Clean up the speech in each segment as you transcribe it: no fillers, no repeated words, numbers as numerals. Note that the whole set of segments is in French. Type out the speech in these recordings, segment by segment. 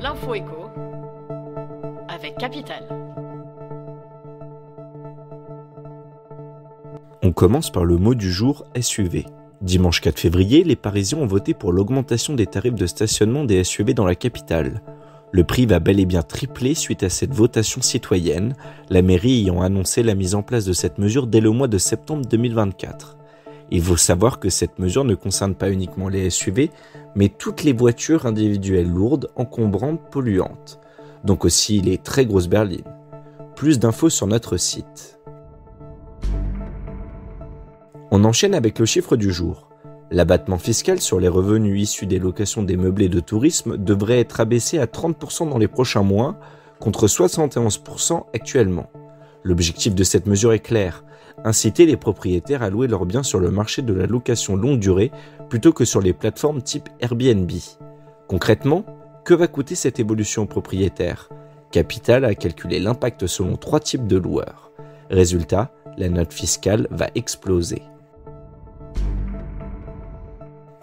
L'info éco avec Capital. On commence par le mot du jour SUV. Dimanche 4 février, les Parisiens ont voté pour l'augmentation des tarifs de stationnement des SUV dans la capitale. Le prix va bel et bien tripler suite à cette votation citoyenne, la mairie ayant annoncé la mise en place de cette mesure dès le mois de septembre 2024. Il faut savoir que cette mesure ne concerne pas uniquement les SUV, mais toutes les voitures individuelles lourdes, encombrantes, polluantes. Donc aussi les très grosses berlines. Plus d'infos sur notre site. On enchaîne avec le chiffre du jour. L'abattement fiscal sur les revenus issus des locations des meublés de tourisme devrait être abaissé à 30% dans les prochains mois, contre 71% actuellement. L'objectif de cette mesure est clair, inciter les propriétaires à louer leurs biens sur le marché de la location longue durée plutôt que sur les plateformes type Airbnb. Concrètement, que va coûter cette évolution aux propriétaires ? Capital a calculé l'impact selon 3 types de loueurs. Résultat, la note fiscale va exploser.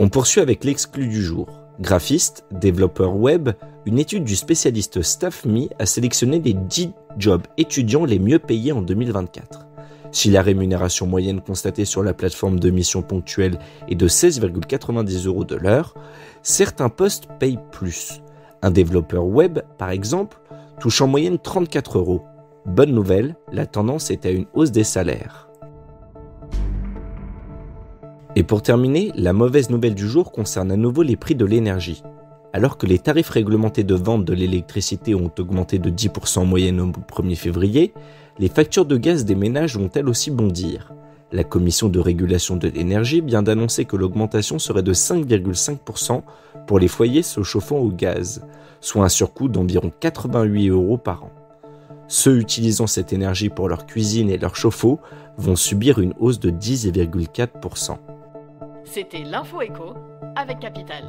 On poursuit avec l'exclu du jour. Graphiste, développeur web, une étude du spécialiste StaffMe a sélectionné les 10 jobs étudiants les mieux payés en 2024. Si la rémunération moyenne constatée sur la plateforme de mission ponctuelle est de 16,90 € de l'heure, certains postes payent plus. Un développeur web, par exemple, touche en moyenne 34 €. Bonne nouvelle, la tendance est à une hausse des salaires. Et pour terminer, la mauvaise nouvelle du jour concerne à nouveau les prix de l'énergie. Alors que les tarifs réglementés de vente de l'électricité ont augmenté de 10% en moyenne au 1er février, les factures de gaz des ménages vont elles aussi bondir. La Commission de régulation de l'énergie vient d'annoncer que l'augmentation serait de 5,5% pour les foyers se chauffant au gaz, soit un surcoût d'environ 88 € par an. Ceux utilisant cette énergie pour leur cuisine et leur chauffe-eau vont subir une hausse de 10,4%. C'était l'info éco avec Capital.